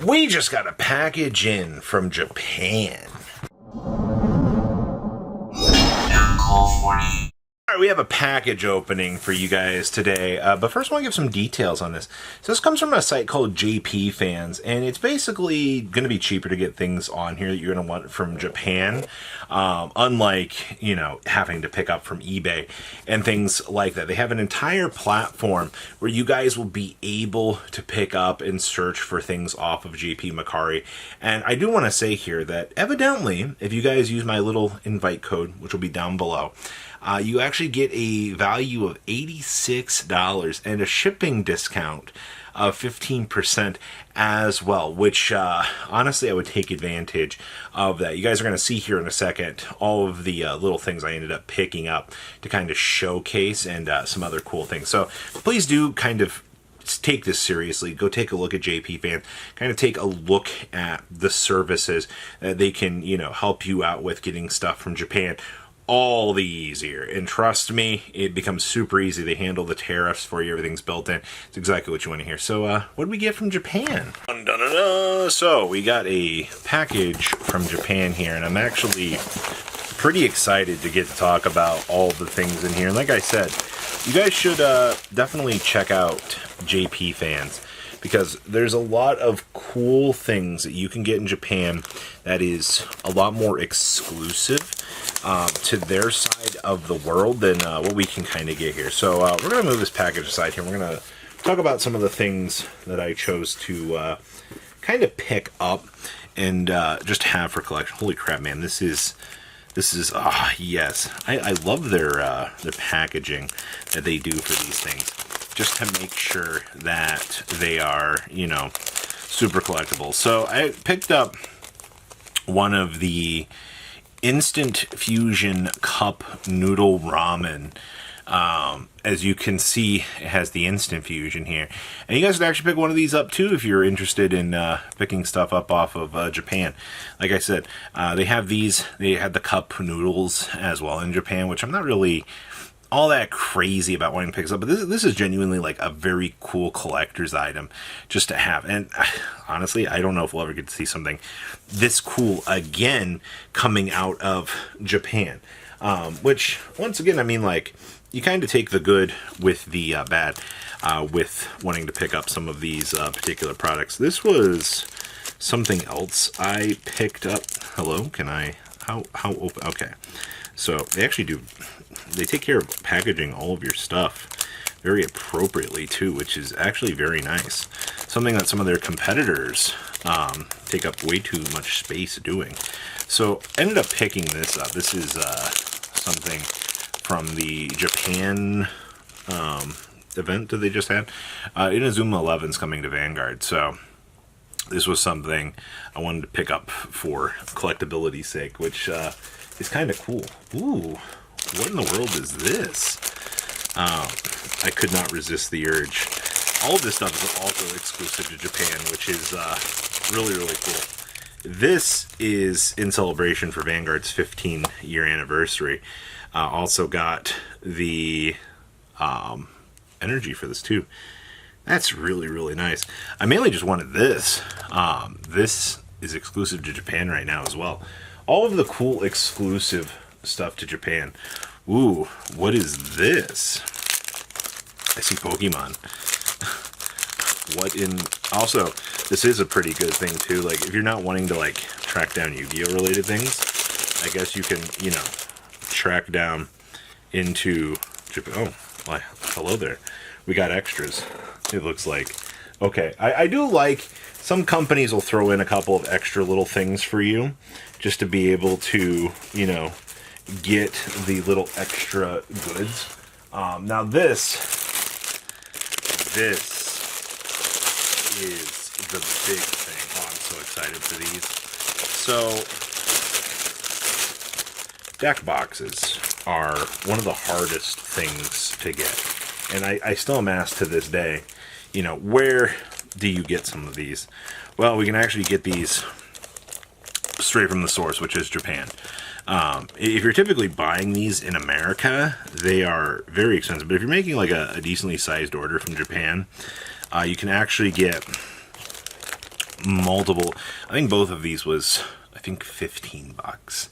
We just got a package in from Japan. Alright, we have a package opening for you guys today, but first I want to give some details on this. So this comes from a site called JPFans, and it's basically going to be cheaper to get things on here that you're going to want from Japan, unlike, you know, having to pick up from eBay and things like that. They have an entire platform where you guys will be able to pick up and search for things off of JP Mercari. And I do want to say here that evidently, if you guys use my little invite code, which will be down below, you actually get a value of $86 and a shipping discount of 15% as well, which honestly I would take advantage of that. You guys are going to see here in a second all of the little things I ended up picking up to kind of showcase and some other cool things. So please do kind of take this seriously. Go take a look at JPFans. Kind of take a look at the services that they can, you know, help you out with getting stuff from Japan all the easier. And trust me, it becomes super easy. They handle the tariffs for you. Everything's built in. It's exactly what you want to hear. So what did we get from Japan? Dun, dun, dun, dun. So we got a package from Japan here, and I'm actually pretty excited to get to talk about all the things in here. And like I said, you guys should definitely check out JPFans, because there's a lot of cool things that you can get in Japan that is a lot more exclusive to their side of the world than what we can kind of get here. So we're going to move this package aside here. We're going to talk about some of the things that I chose to kind of pick up and just have for collection. Holy crap, man. This is yes. I love their packaging that they do for these things, just to make sure that they are, you know, super collectible. So I picked up one of the instant fusion cup noodle ramen. As you can see, it has the instant fusion here, and you guys can actually pick one of these up too if you're interested in picking stuff up off of Japan. Like I said, they have these. They had the cup noodles as well in Japan, which I'm not really all that crazy about wanting to pick this up, but this is genuinely like a very cool collector's item just to have. And honestly, I don't know if we'll ever get to see something this cool again coming out of Japan. Which, once again, I mean, like, you kind of take the good with the bad with wanting to pick up some of these particular products. This was something else I picked up. Hello, can I, how open? Okay. So they actually they take care of packaging all of your stuff very appropriately too, which is actually very nice. Something that some of their competitors take up way too much space doing. So ended up picking this up. This is something from the Japan event that they just had. Inazuma 11's coming to Vanguard, so this was something I wanted to pick up for collectability's sake, which is kind of cool. Ooh, what in the world is this? I could not resist the urge. All of this stuff is also exclusive to Japan, which is really, really cool. This is in celebration for Vanguard's 15-year anniversary. Also got the energy for this too. That's really, really nice. I mainly just wanted this. This is exclusive to Japan right now as well. All of the cool exclusive stuff to Japan. Ooh, what is this? I see Pokemon. What in... Also, this is a pretty good thing too. Like, if you're not wanting to, like, track down Yu-Gi-Oh related things, I guess you can, you know, track down into Japan. Oh, why, hello there. We got extras, it looks like. Okay, I do like... Some companies will throw in a couple of extra little things for you just to be able to, you know, get the little extra goods. Now this is the big thing. Oh, I'm so excited for these. So, deck boxes are one of the hardest things to get. And I still am asked to this day, you know, where do you get some of these? Well, we can actually get these straight from the source, which is Japan. If you're typically buying these in America, they are very expensive. But if you're making like a decently sized order from Japan, you can actually get multiple. I think both of these was, I think, $15,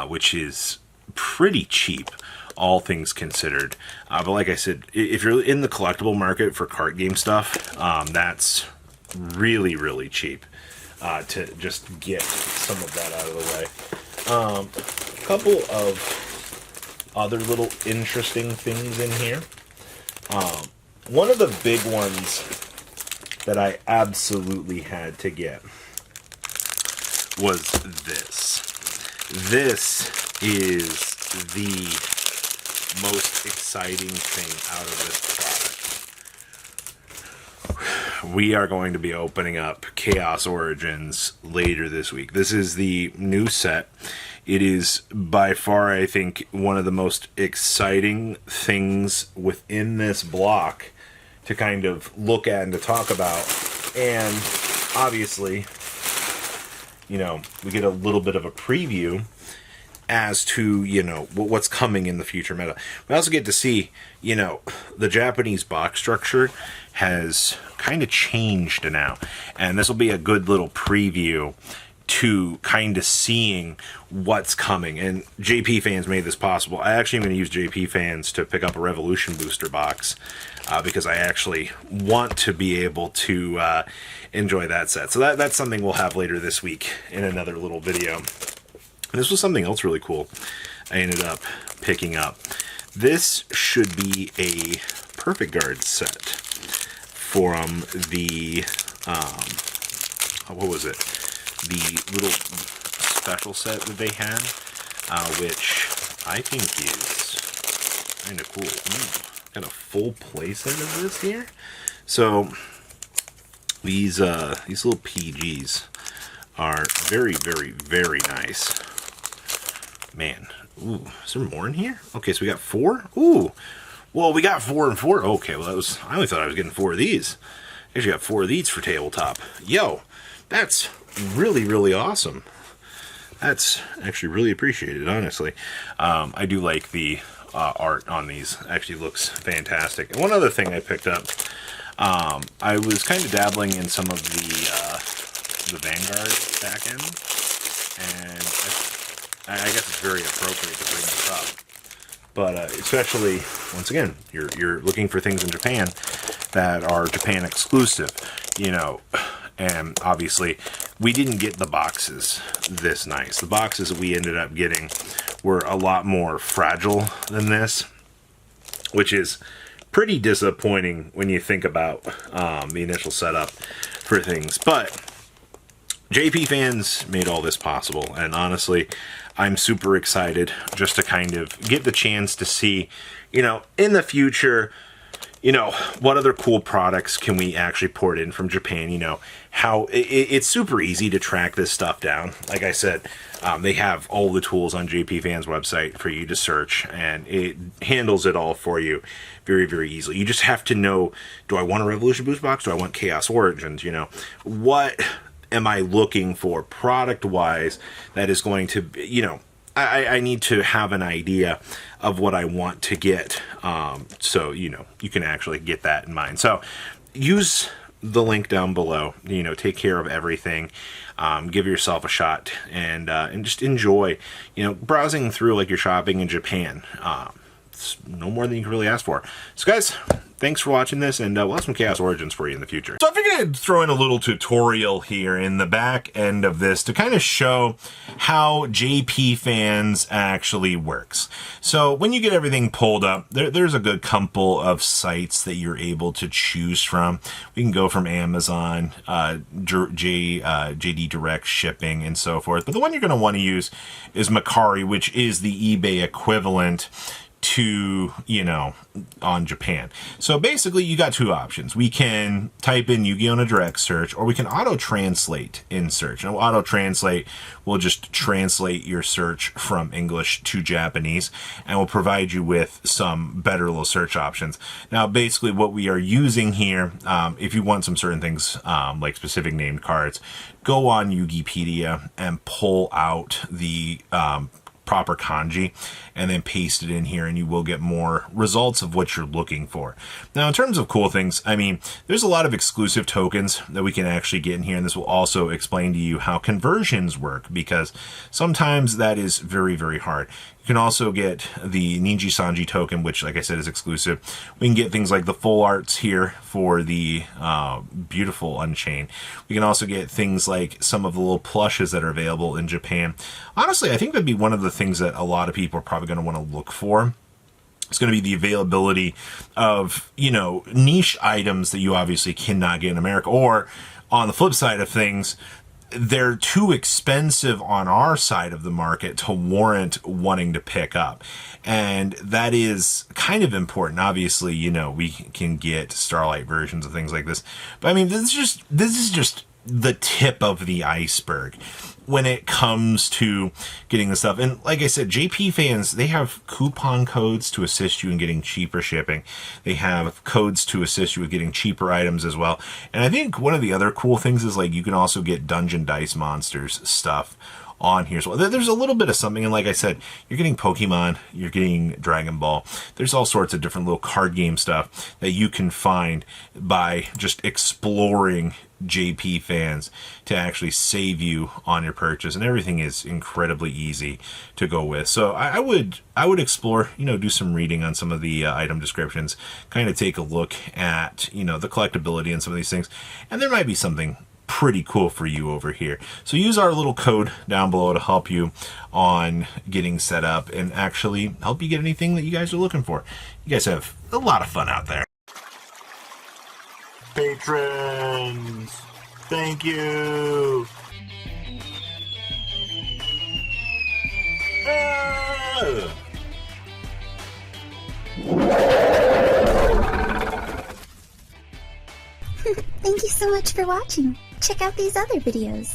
which is pretty cheap, all things considered. But like I said, if you're in the collectible market for card game stuff, that's really, really cheap to just get some of that out of the way. A couple of other little interesting things in here. One of the big ones that I absolutely had to get was this. This is the most exciting thing out of this product. We are going to be opening up Chaos Origins later this week. This is the new set. It is by far, I think, one of the most exciting things within this block to kind of look at and to talk about. And obviously, you know, we get a little bit of a preview as to, you know, what's coming in the future meta. We also get to see, you know, the Japanese box structure has kind of changed now. And this will be a good little preview to kind of seeing what's coming. And JPFans made this possible. I actually am going to use JPFans to pick up a Revolution booster box because I actually want to be able to enjoy that set. So that's something we'll have later this week in another little video. This was something else really cool I ended up picking up. This should be a Perfect Guard set from the, what was it? The little special set that they had, which I think is kind of cool. Ooh, got a full playset of this here. So these little PGs are very, very, very nice. Man, ooh, is there more in here? Okay, so we got 4. Ooh, well, we got 4 and 4. Okay, well, that was, I only thought I was getting 4 of these. I actually got 4 of these for tabletop. Yo, that's really, really awesome. That's actually really appreciated, honestly. I do like the art on these. Actually looks fantastic. And one other thing I picked up, I was kind of dabbling in some of the Vanguard back end, and I guess it's very appropriate to bring this up. But especially, once again, you're looking for things in Japan that are Japan exclusive, you know. And obviously, we didn't get the boxes this nice. The boxes that we ended up getting were a lot more fragile than this, which is pretty disappointing when you think about the initial setup for things. But JPFans made all this possible, and honestly, I'm super excited just to kind of get the chance to see, you know, in the future, you know, what other cool products can we actually port in from Japan? You know, how it's super easy to track this stuff down. Like I said, they have all the tools on JPFans' website for you to search, and it handles it all for you very, very easily. You just have to know, do I want a Revolution Boost box? Do I want Chaos Origins? You know, what am I looking for product-wise that is going to, you know, I need to have an idea of what I want to get, so, you know, you can actually get that in mind. So use the link down below, you know, take care of everything, give yourself a shot, and just enjoy, you know, browsing through like you're shopping in Japan. It's no more than you can really ask for. So guys, thanks for watching this, and we'll have some Chaos Origins for you in the future. So I figured I'd throw in a little tutorial here in the back end of this to kind of show how JPFans actually works. So when you get everything pulled up, there's a good couple of sites that you're able to choose from. We can go from Amazon, JD Direct Shipping, and so forth. But the one you're going to want to use is Mercari, which is the eBay equivalent to, you know, on Japan. So basically you got 2 options. We can type in Yugioh in a direct search, or we can auto-translate in search. Now auto-translate will just translate your search from English to Japanese, and will provide you with some better little search options. Now basically what we are using here, if you want some certain things like specific named cards, go on Yugipedia and pull out the proper kanji and then paste it in here, and you will get more results of what you're looking for. Now, in terms of cool things, I mean, there's a lot of exclusive tokens that we can actually get in here, and this will also explain to you how conversions work, because sometimes that is very, very hard. You can also get the Ninji Sanji token, which, like I said, is exclusive. We can get things like the full arts here for the beautiful Unchained. We can also get things like some of the little plushes that are available in Japan. Honestly, I think that'd be one of the things that a lot of people are probably going to want to look for. It's going to be the availability of, you know, niche items that you obviously cannot get in America. Or on the flip side of things, they're too expensive on our side of the market to warrant wanting to pick up. And that is kind of important. Obviously, you know, we can get Starlight versions of things like this. But I mean, this is just the tip of the iceberg when it comes to getting this stuff. And like I said, JPFans, they have coupon codes to assist you in getting cheaper shipping. They have codes to assist you with getting cheaper items as well. And I think one of the other cool things is, like, you can also get Dungeon Dice Monsters stuff on here as well. There's a little bit of something, and like I said, you're getting Pokemon, you're getting Dragon Ball. There's all sorts of different little card game stuff that you can find by just exploring JPFans to actually save you on your purchase, and everything is incredibly easy to go with. So I would explore, you know, do some reading on some of the item descriptions, kind of take a look at, you know, the collectability and some of these things, and there might be something pretty cool for you over here. So use our little code down below to help you on getting set up and actually help you get anything that you guys are looking for. You guys have a lot of fun out there. Patrons, thank you. Thank you so much for watching. Check out these other videos.